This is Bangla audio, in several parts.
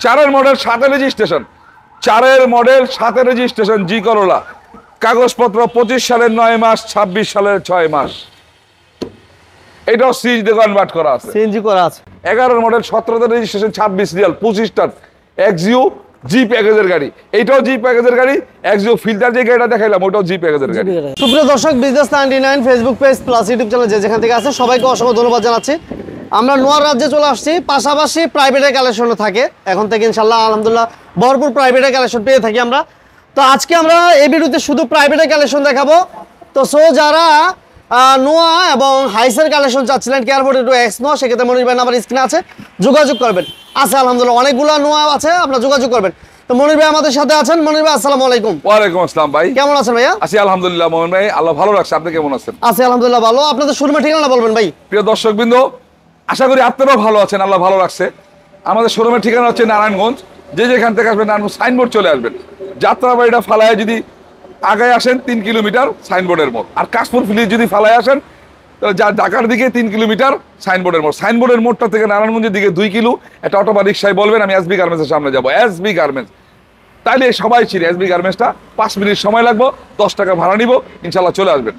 4 মডেল 7 রেজিস্ট্রেশন, 4 মডেল 7 রেজিস্ট্রেশন জি করোলা, কাগজপত্র 25 সালের 9 মাস, 26 সালের 6 মাস। এটাও সিএনজি কনভার্ট করা আছে, সিএনজি করা আছে। 11 মডেল 17 রেজিস্ট্রেশন, 26 রিয়াল, 25 টান এক্সইউ জি প্যাকেজের গাড়ি। এইটাও জি প্যাকেজের গাড়ি। এক্সইউ ফিল্টার যে গাড়িটা দেখাইলাম ওটাও জি প্যাকেজের গাড়ি। সুপ্রিয় দর্শক, business 99 Facebook page plus YouTube channel যেখান থেকে আছে সবাইকে অসংখ্য ধন্যবাদ জানাচ্ছি। আমরা নোয়ার রাজ্যে চলে আসছি, পাশাপাশি প্রাইভেটের কালেকশনও থাকে এখন থেকে ইনশাল্লাহ আলহামদুলিল্লাহ ভরপুর প্রাইভেটের কালেকশন পেয়ে থাকি আমরা। তো আজকে আমরা এই ভিডিওতে শুধু প্রাইভেটের কালেকশন দেখাবো। তো যারা নোয়া এবং হাইসের কালেকশন চাচ্ছিলেন কেয়ারফোর্ড টু এক্স নোয়া, সেক্ষেত্রে মনির ভাই নাম্বার স্ক্রিনে আছে, যোগাযোগ করবেন। আছে আলহামদুলিল্লাহ অনেকগুলো নোয়া আছে, আপনারা যোগাযোগ করবেন। তো মনির ভাই আমাদের সাথে আছেন। মনির ভাই আসসালামু আলাইকুম। ওয়ালাইকুম আসসালাম ভাই, কেমন আছেন ভাইয়া? আছি আলহামদুলিল্লাহ মোহন ভাই, আল্লাহ ভালো রাখছে। আপনি কেমন আছেন? আছি আলহামদুলিল্লাহ ভালো। আপনাদের শোরুমের ঠিকানা বলবেন ভাই। প্রিয় দর্শকবৃন্দ, আশা করি আপনারাও ভালো আছেন, আল্লাহ ভালো রাখছে। আমাদের শোরুমের ঠিকানা হচ্ছে নারায়ণগঞ্জ। যে যেখান থেকে আসবেন নারায়ণগঞ্জ সাইনবোর্ড চলে আসবেন, যাত্রাবাড়িটা ফালায় যদি আগায় আসেন 3 কিলোমিটার সাইনবোর্ডের মোড়, আর কাশপুর ফিলিজ যদি ফালায় আসেন তাহলে যা ঢাকার দিকে 3 কিলোমিটার সাইনবোর্ডের মোড়। সাইনবোর্ডের মোড়টা থেকে নারায়ণগঞ্জের দিকে 2 কিলো। একটা অটো বা রিক্সায় বলবেন আমি এসবি গার্মেন্টসের সামনে যাবো, এসবি গার্মেন্টস। তাইলে সবাই চিনি এসবি গার্মেন্টসটা। 5 মিনিট সময় লাগবে, 10 টাকা ভাড়া নিব, ইনশাল্লাহ চলে আসবেন।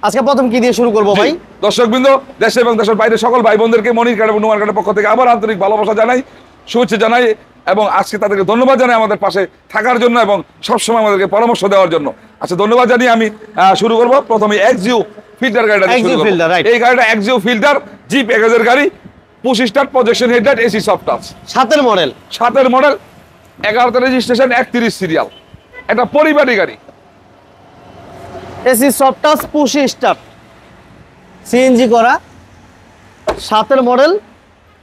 আজকে প্রথম কি দিয়ে শুরু করবো ভাই? দর্শকবৃন্দ, দেশে এবং দেশের বাইরে সকল ভাই বোনদেরকে মনির কার্ড এবং নোমান কার্ডের পক্ষ থেকে আবার আন্তরিক ভালোবাসা জানাই, শুভেচ্ছা জানাই এবং আজকে তাদেরকে ধন্যবাদ জানাই আমাদের পাশে থাকার জন্য এবং সবসময় আমাদেরকে পরামর্শ দেওয়ার জন্য। আচ্ছা, ধন্যবাদ জানিয়ে আমি শুরু করবো। প্রথমে এক্সইউ ফিল্টার গাড়িটা শুরু করব। এই গাড়িটা এক্সইউ ফিল্টার জি প্যাকেজের গাড়ি, 25 star projection headlight, AC soft touch, 7 model 11 registration, 31 serial. এটা পরিবারী গাড়ি, AC soft touch, 25 star CNG করা, 7 মডেল,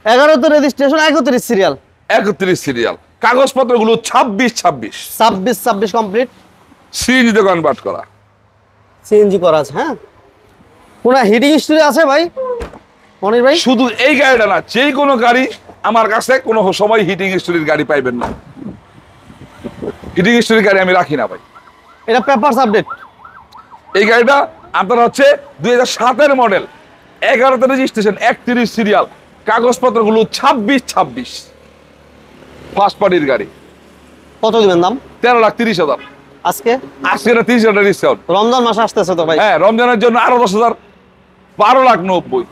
11 রেজিস্ট্রেশন, 31 সিরিয়াল, 31 সিরিয়াল। কাগজপত্রগুলো 26 কমপ্লিট, সিএনজি তে কনভার্ট করা, সিএনজি করা আছে। হ্যাঁ, কোন হিটিং হিস্টরি আছে ভাই মনির ভাই? শুধু এই গাড়িটা না, যে কোনো গাড়ি আমার কাছে কোনো সময় হিটিং হিস্টরির গাড়ি পাইবেন না। হিটিং হিস্টরির গাড়ি আমি রাখি না ভাই। এটা পেপারস আপডেট। এই গাড়িটা আপনার হচ্ছে 2007 মডেল, 11 রেজিস্ট্রেশন, 31 সিরিয়াল, কাগজপত্রগুলো 26 ফার্স্ট পার্টির গাড়ি। কত দিবেন দাম? 13,30,000। আজকে না 30,000 ডিসকাউন্ট। রমজান মাস আসতেছে তো ভাই। হ্যাঁ, রমজানের জন্য আরো 10,000, 12,90,000।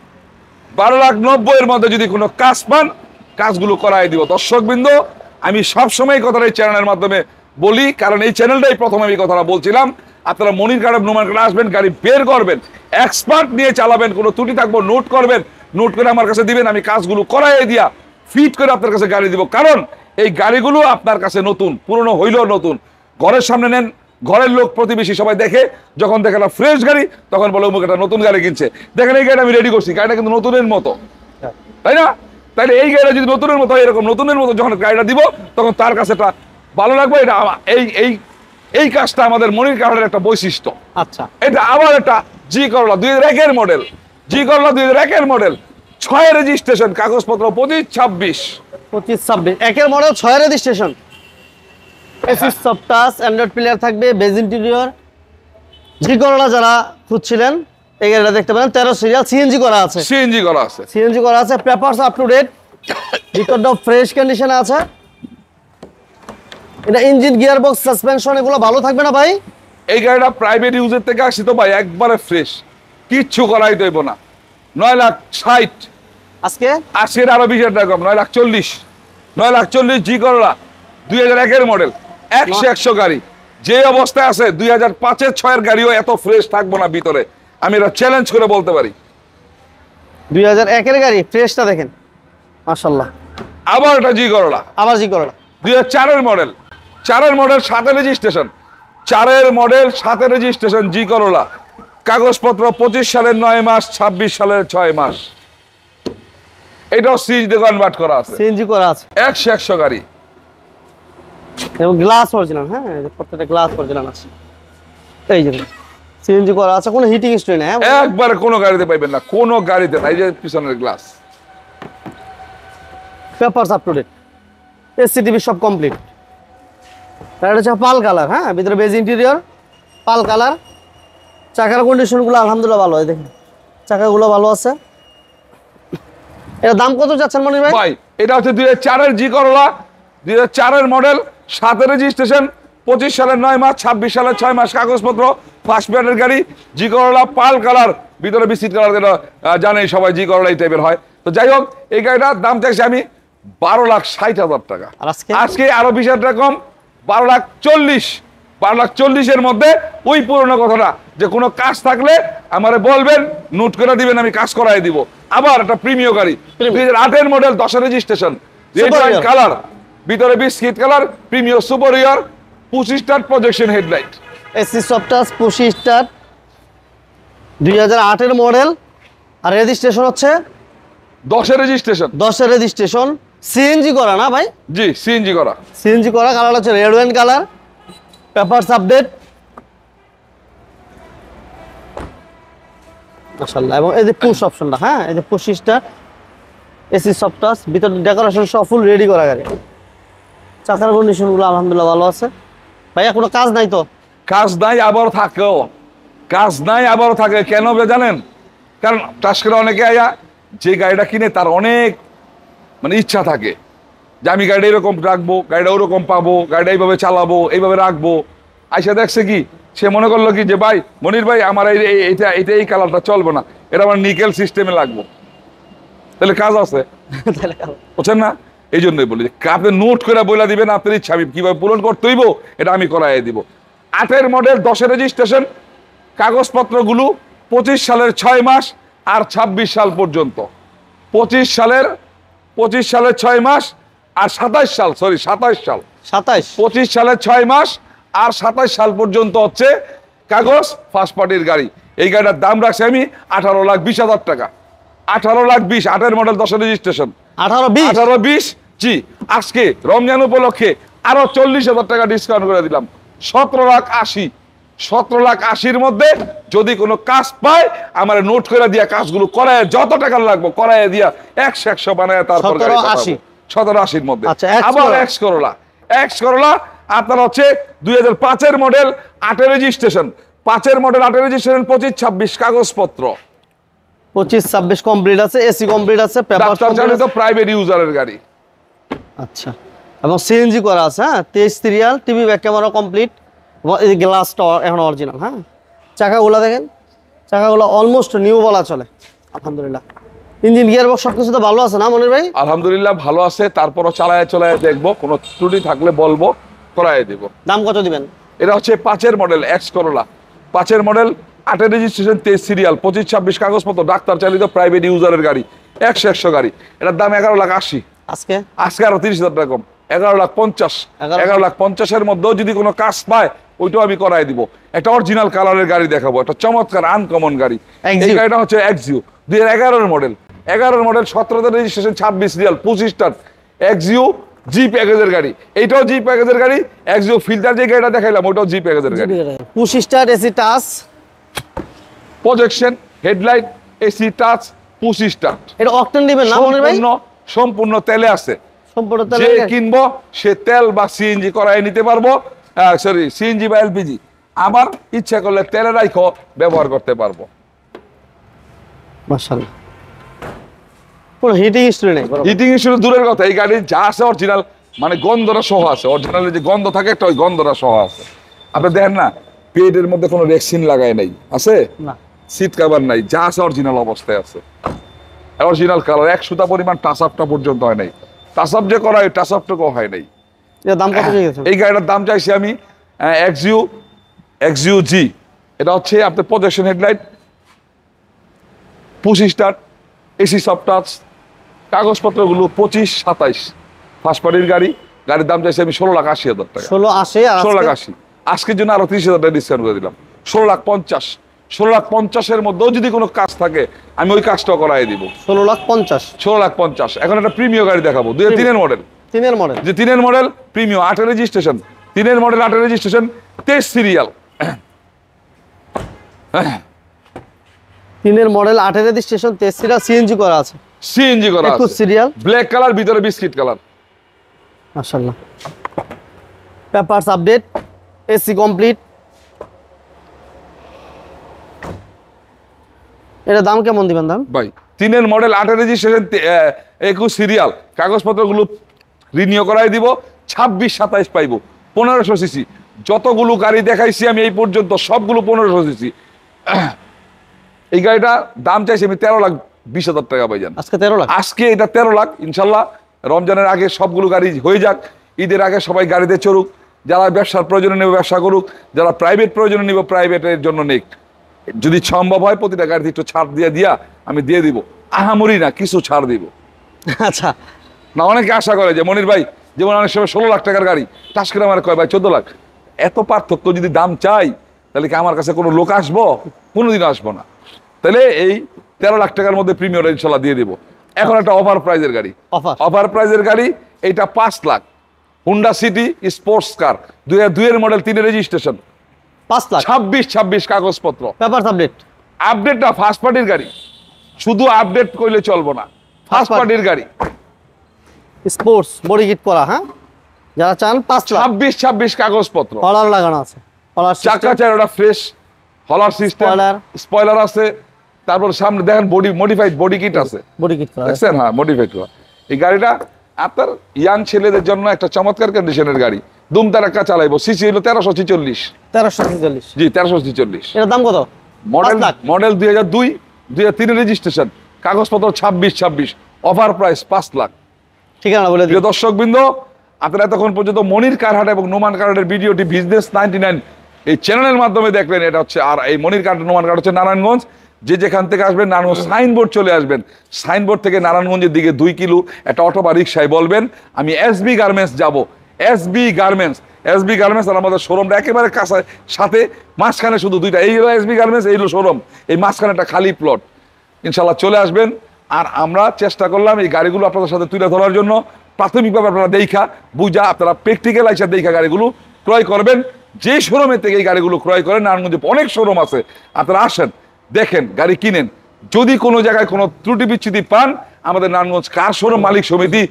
12,90,000 এর মধ্যে যদি কোনো কাজ পান, কাজগুলো করাই দিব। দর্শকবৃন্দ, আমি সবসময় কথাটা এই চ্যানেলের মাধ্যমে বলি, কারণ এই চ্যানেলটাই প্রথমে আমি কথাটা বলছিলাম। আপনারা মনির কার্ড নোমান কার্ড আসবেন, গাড়ি বের করবেন, এক্সপার্ট নিয়ে চালাবেন, কোনো ত্রুটি থাকবো নোট করবেন, নোট করে আমার কাছে দিবেন, আমি কাজগুলো করাই দিয়া ফিট করে আপনার কাছে গাড়ি দিব। কারণ এই গাড়িগুলো আপনার কাছে নতুন, পুরনো হইলেও নতুন। ঘরের সামনে নেন, ঘরের লোক প্রতিবেশী সবাই দেখে, যখন দেখে না ফ্রেশ গাড়ি তখন বলে অমুক একটা নতুন গাড়ি কিনছে। দেখেন এই গাড়িটা আমি রেডি করছি, গাড়িটা কিন্তু নতুনের মতো, তাই না? তাইলে এই গাড়িটা যদি নতুনের মতো হয়, এরকম নতুনের মতো যখন গাড়িটা দিব তখন তার কাছে এটা ভালো লাগবে। এটা এই কাজটা আমাদের মনির কার্ডের একটা বৈশিষ্ট্য। আচ্ছা, এটা আবার একটা জি করলা 2001 মডেল, জি করলা 2001 মডেল, 6 রেজিস্ট্রেশন, কাগজপত্র 25-26 1 model, 6 registration, AC soft touch, Android player থাকবে, বেজ ইন্টেরিয়র। জি করলা যারা খুঁজছিলেন এই গাড়িটা দেখতে পারেন, 13 সিরিয়াল, সিএনজি করা আছে, সিএনজি করা আছে, পেপারস আপ টু ডেট, রিকর্ডও ফ্রেশ কন্ডিশনে আছে। এটা ইঞ্জিন, গিয়ার বক্স, সাসপেনশন এগুলো ভালো থাকবে না ভাই? এই গাড়িটা প্রাইভেট ইউজের থেকে আসি তো ভাই, একবারে ফ্রেশ, কিচ্ছু করাই দেব না। 9,60,000 আজকে আরো 20,000 টাকা কম, 9,40,000 জি করলা 2001 মডেল, 100 গাড়ি। যে অবস্থায় আছে 2005-এর 6-এর গাড়িও এত ফ্রেশ থাকবো না ভিতরে, আমি এটা চ্যালেঞ্জ করে বলতে পারি। 2001-এর গাড়ি, ফ্রেশটা দেখেন মাশাআল্লাহ। আবার এটা জি করলা, 2004-এর মডেল, 7 রেজিস্ট্রেশন, 7 রেজিস্ট্রেশন জি করলা, কাগজপত্র 25 সালের 9 মাস, 26 সালের 6 মাস। এটাও সিএনজি তে কনভার্ট করা আছে, সিএনজি করা আছে, 100 গাড়ি এবং গ্লাস অরিজিনাল। হ্যাঁ, প্রত্যেকটা গ্লাস অরিজিনাল আছে। এই যে সিএনজি করা আছে, কোনো হিটিং হিস্টরি নেই। একবারে কোনো গাড়িতে পাইবেন না, কোনো গাড়িতে না। এই যে পিছনের glass, papers up to date, SCTV সব কমপ্লিট। এটা হচ্ছে পাল কালার। হ্যাঁ, ভিতরে বেজ ইন্টেরিয়র, পাল কালার। চাকার কন্ডিশনগুলো আলহামদুলিল্লাহ ভালো, হয় দেখেন চাকাগুলো ভালো আছে। এর দাম কত যাচ্ছেন মনির ভাই? এটা হচ্ছে 2004-এর জি করলা, 2004-এর মডেল, 7-এর রেজিস্ট্রেশন, 25 সালের 9 মাস, 26 সালের 6 মাস কাগজপত্র, ফার্স্ট প্যাডের গাড়ি, জি করোলা পাল কালার, ভিতরে বিস্কিট কালার, যেটা জানেই সবাই জি করোলা এই টাইপের হয়। তো যাই হোক, এই গাড়িটার দাম চাইছি আমি 12,60,000 টাকা। আর আজকে আরো 20,000 টাকা কম, 12,40,000 মধ্যে ওই পুরোনো কথাটা, যে কোনো কাজ থাকলে আমারে বলবেন, নোট করে দিবেন, আমি কাজ করাই দিব। আবার একটা প্রিমিয়াম গাড়ি, 2008-এর মডেল, 10-এর রেজিস্ট্রেশন, রেড ওয়াইন কালার, ভিতরে biscuit colour, premium superior, 25 star projection headlight, AC soft touch 25 star, 2008-এর মডেল, আর রেজিস্ট্রেশন হচ্ছে 10-এর রেজিস্ট্রেশন, 10-এর রেজিস্ট্রেশন, সিএনজি করা না ভাই? জি সিএনজি করা। সিএনজি করা, কালার হচ্ছে red wine colour, papers update মাশাআল্লাহ। এবং এই যে পুশ অপশনটা, হ্যাঁ এই যে 25 স্টার এসি সফটাস, ভিতর ডেকোরেশন সব ফুল রেডি করা গাড়ি। চাকার কন্ডিশনগুলো আলহামদুলিল্লাহ ভালো আছে। ভাইয়া কোনো কাজ নাই তো? কাজ নাই আবারও থাকেও, কাজ নাই আবারও থাকে। কেন জানেন? কারণ টাস করে অনেকে আয়া যে গাড়িটা কিনে তার অনেক মানে ইচ্ছা থাকে যে আমি গাড়িটা এরকম রাখবো, গাড়িটা ওরকম পাবো, গাড়িটা এইভাবে চালাবো, এইভাবে রাখবো। আইসা দেখছে কি, সে মনে করলো কি যে ভাই মনির ভাই আমার এইটা এই কালারটা চলবে না, এটা আমার নিকেল সিস্টেমে লাগবো। তাহলে কাজ আছে, বুঝছেন না? এই জন্যই বলি আপনি নোট করে বলে দিবেন আপনার ইচ্ছা, আমি কিভাবে পূরণ করতে হইব এটা আমি করাই দিব। 8-এর মডেল, 10-এর রেজিস্ট্রেশন, কাগজপত্রগুলো 25 সালের 6 মাস আর 26 সাল পর্যন্ত। 25 সালের 6 মাস আর 27 সাল, সরি 27 সাল, 25 সালের 6 মাস আর 27 সাল পর্যন্ত হচ্ছে কাগজ ফার্স্ট পার্টির গাড়ি। এই গাড়িটার দাম রাখছি আমি 18,20,000 টাকা। 18,20,000, 8-এর মডেল, 10-এর রেজিস্ট্রেশন, 18,20,000 জি। আজকে রমজান উপলক্ষে আরো 40,000 টাকা ডিসকাউন্ট করে দিলাম, 17,80,000। 17,80,000-র মধ্যে যদি কোনো কাজ পায় আমার নোট করে দিয়া কাজগুলো করায়, যত টাকা লাগবে করায় দিয়া 100 বানায়, তারপর 17,80,000-র মধ্যে। আবার এক্স করোলা আপনার হচ্ছে 2005-এর মডেল, 8-এর রেজিস্ট্রেশন, 5-এর মডেল, 8-এর রেজিস্ট্রেশন, 25-26 কাগজপত্র, 25-26 কমপ্লিট আছে, এসি কমপ্লিট আছে, পেপার চালিত প্রাইভেট ইউজারের গাড়ি। আচ্ছা, এবং সিএনজি করা আছে, হ্যাঁ 23 serial, TV back camera complete, এই গ্লাসটা এখন অরিজিনাল। হ্যাঁ চাকাগুলো দেখেন, চাকাগুলো অলমোস্ট নিউ বলা চলে আলহামদুলিল্লাহ। ইঞ্জিন গিয়ার বক্স সবকিছু তো ভালো আছে না মনির ভাই? আলহামদুলিল্লাহ ভালো আছে, তারপরও চালায় দেখবো, কোনো ত্রুটি থাকলে বলবো, করাই দেব। দাম কত দিবেন? এটা হচ্ছে 5-এর মডেল, এক্স করোলা, 5-এর মডেল, 8-এর রেজিস্ট্রেশন, 23 সিরিয়াল, 25-26 কাগজপত্র, ডাক্তার চালিত প্রাইভেট ইউজারের গাড়ি, 100 গাড়ি। এটার দাম 11,80,000। আজকে আরো 30,000 টাকা কম, 11,50,000। 11,50,000-এর মধ্যেও যদি কোনো কাজ পায় ওইটাও আমি করাই দিব। একটা অরিজিনাল কালারের গাড়ি দেখাবো, একটা চমৎকার আনকমন গাড়ি। এই গাড়িটা হচ্ছে এক্সিউ, 2011-এর মডেল, 17-তে registration, 26 serial, 25 star, Axio G প্যাকেজের গাড়ি। এইটাও জি প্যাকেজের গাড়ি। এক্সিউ ফিল্টার যে গাড়িটা দেখাইলাম ওটাও জি প্যাকেজের গাড়ি। 25 star AC touch, projection headlight, AC touch, 25 star. এটা অকটেন দিবেন না মনির ভাই? সম্পূর্ণ তেলে আছে, সম্পূর্ণ তেলে। যে কিনবো সে তেল বা সিএনজি করাই নিতে পারবো, সরি সিএনজি বা এলপিজি। আবার ইচ্ছা করলে তেলে রাইখো ব্যবহার করতে পারবো। মাশাআল্লাহ, কোনো হিটিং হিস্ট্রি নেই। হিটিং হিস্ট্রি দূরের কথা, এই গাড়ির যা আছে অরিজিনাল, মানে গন্ধটা সহ আছে। অরিজিনালের যে গন্ধ থাকে একটা, ওই গন্ধটা সহ আছে। আপনি দেখেন না, পেটের মধ্যে কোনো রেক্সিন লাগায় নাই, আছে না, সিট কভার নাই, যা আছে অরিজিনাল অবস্থায় আছে। অরিজিনাল কালার, 1 সুতা পরিমাণ টাচ আপটা পর্যন্ত হয় নাই। টাচ আপ যে করা হয়, টাচ আপটুকু হয় নাই। এর দাম কত চাইছেন? এই গাড়িটার দাম চাইছি আমি এক্সিউ জি। এটা হচ্ছে আপনার projection headlight, 25 star, AC soft touch, কাগজপত্রগুলো 25-27, ফার্স্ট পার্টির গাড়ি। গাড়ির দাম চাইছি আমি 16,80,000 টাকা। 16,80,000। আজকের জন্য আরো 30,000 টাকা ডিসকাউন্ট করে দিলাম, 16,50,000। 16,50,000-এর মধ্যেও যদি কোনো কাজ থাকে আমি ওই কাজটাও করাই দিব। 16,50,000। এখন একটা প্রিমিয়াম গাড়ি দেখাবো, 2003-এর মডেল। 3-এর মডেল প্রিমিয়াম, 8-এর রেজিস্ট্রেশন, 3-এর মডেল, 8-এর রেজিস্ট্রেশন, 23 সিরিয়াল। 3-এর মডেল, 8-এর রেজিস্ট্রেশন, 23 সিরিয়াল, সিএনজি করা আছে, সিএনজি করা আছে, 21 সিরিয়াল, ব্ল্যাক কালার, ভিতরে বিস্কিট কালার। মাশাআল্লাহ, পেপারস আপডেট, এসি কমপ্লিট। এটা দাম কেমন দিবেন দাম ভাই? 3-এর মডেল, 8-এর রেজিস্ট্রেশন, 21 সিরিয়াল, কাগজপত্রগুলো রিনিউ করাই দিব, 26-27 পাইবো, 1500 সিসি। যতগুলো গাড়ি দেখাইছি আমি এই পর্যন্ত সবগুলো 1500 সিসি। এই গাড়িটা দাম চাইছি আমি 13,20,000 টাকা ভাইজান। আজকে 13 লাখ, আজকে এটা 13 লাখ। ইনশাল্লাহ রমজানের আগে সবগুলো গাড়ি হয়ে যাক, ঈদের আগে সবাই গাড়িতে চড়ুক, যারা ব্যবসার প্রয়োজনে নেবে ব্যবসা করুক, যারা প্রাইভেট প্রয়োজনে নিব প্রাইভেটের জন্য নেক। যদি সম্ভব হয় প্রতিটা গাড়িতে একটু ছাড় দিয়া আমি দিয়ে দিব, আহামরি না, কিছু ছাড় দিব। আচ্ছা না অনেকে আশা করে যে মনির ভাই যেমন অনেক সময় 16 লাখ টাকার গাড়ি টাস করে আমার কয় ভাই 14 লাখ। এত পার্থক্য যদি দাম চাই তাহলে কি আমার কাছে কোনো লোক আসবো? কোনোদিনও আসবো না। তাহলে এই 13 লাখ টাকার মধ্যে প্রিমিয়ার ইনশাল্লাহ দিয়ে দিব। এখন একটা অফার প্রাইজের গাড়ি, অফার প্রাইজের গাড়ি এইটা 5 lakh, Honda city sports car, 2002 এর মডেল, 3 রেজিস্ট্রেশন, 5 লাখ, 26 কাগজপত্র, পেপার আপডেট। আপডেট না, ফার্স্ট পার্টির গাড়ি, শুধু আপডেট করলে চলবো না, ফার্স্ট পার্টির গাড়ি, স্পোর্টস বডি কিট করা। হ্যাঁ, যারা চান 5 লাখ, 26 কাগজপত্র, হলার লাগানো আছে, হলার চাকা চারোটা ফ্রেশ, হলার সিস্টেম, স্পয়লার আছে, তারপর সামনে দেখেন বডি মডিফাইড বডি কিট আছে, বডি কিট করা দেখছেন? হ্যাঁ, মডিফাইড করা। এই গাড়িটা আপনার ইয়াং ছেলেদের জন্য একটা চমৎকার কন্ডিশনের গাড়ি, দুম তারাক্কা চালাইবো। সিসি হলো 1346, 1346। জি 1346। এটার দাম কত? মডেল 2002, 2003 রেজিস্ট্রেশন, কাগজপত্র 26, অফার প্রাইস 5 লাখ। ঠিকানা বলে দিন। প্রিয় দর্শকবৃন্দ, আপনারা এতক্ষণ পর্যন্ত মনির কারহাট এবং নোমান কারহাটের ভিডিওটি বিজনেস 99 এই চ্যানেলের মাধ্যমে দেখলেন। এটা হচ্ছে, আর এই মনির কারহাট নোমান কারহাট হচ্ছে নারায়ণগঞ্জ। যে যেখান থেকে আসবেন নারায়ণগঞ্জ সাইনবোর্ড চলে আসবেন, সাইনবোর্ড থেকে নারায়ণগঞ্জের দিকে 2 কিলো একটা অটো বা রিক্সায় বলবেন আমি এসবি গার্মেন্টস যাব। এসবি গার্মেন্টস আর আমাদের শোরুমটা একেবারে কাছে, সাথে মাঝখানে শুধু দুইটা, এই হলো এসবি গার্মেন্টস, এই হলো শোরুম, এই মাঝখানে একটা খালি প্লট। ইনশাল্লাহ চলে আসবেন। আর আমরা চেষ্টা করলাম এই গাড়িগুলো আপনাদের সাথে তুলে ধরার জন্য। প্রাথমিকভাবে আপনারা দেখা বুঝা, আপনারা প্র্যাকটিক্যাল আইসা দেখা গাড়িগুলো ক্রয় করবেন। যে শোরুমের থেকে এই গাড়িগুলো ক্রয় করেন, নারায়ণগঞ্জে অনেক শোরুম আছে, আপনারা আসেন, দেখেন, গাড়ি কিনেন। যদি কোনো জায়গায় কোনো ত্রুটি বিচ্ছুতি পান, আমাদের নারায়ণগঞ্জ কার শোরুম মালিক সমিতি,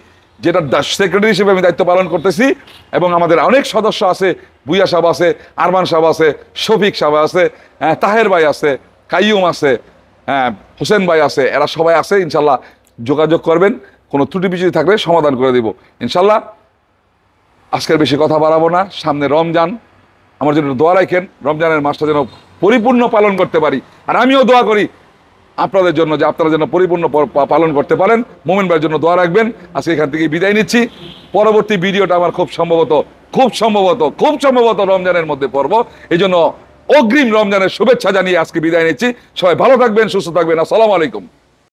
যেটা সেক্রেটারি হিসেবে আমি দায়িত্ব পালন করতেছি, এবং আমাদের অনেক সদস্য আছে, বুইয়া সাহেব আছে, আরমান সাহেব আছে, শফিক সাহেব আছে, তাহের ভাই আছে, কাইয়ুম আছে, হোসেন ভাই আছে, এরা সবাই আছে। ইনশাল্লাহ যোগাযোগ করবেন, কোনো ত্রুটি বিচ্যুতি থাকলে সমাধান করে দিব ইনশাল্লাহ। আজকের বেশি কথা বাড়াবো না, সামনে রমজান, আমার জন্য দোয়া রাখেন, রমজানের মাসটা যেন পরিপূর্ণ পালন করতে পারি। আর আমিও দোয়া করি আপনাদের জন্য যে আপনারা যেন পরিপূর্ণ পালন করতে পারেন। মোমিন ভাইয়ের জন্য দোয়া রাখবেন। আজকে এখান থেকে বিদায় নিচ্ছি। পরবর্তী ভিডিওটা আমার খুব সম্ভবত রমজানের মধ্যে পড়ব। এই জন্য অগ্রিম রমজানের শুভেচ্ছা জানিয়ে আজকে বিদায় নিচ্ছি। সবাই ভালো থাকবেন, সুস্থ থাকবেন। আসসালামু আলাইকুম।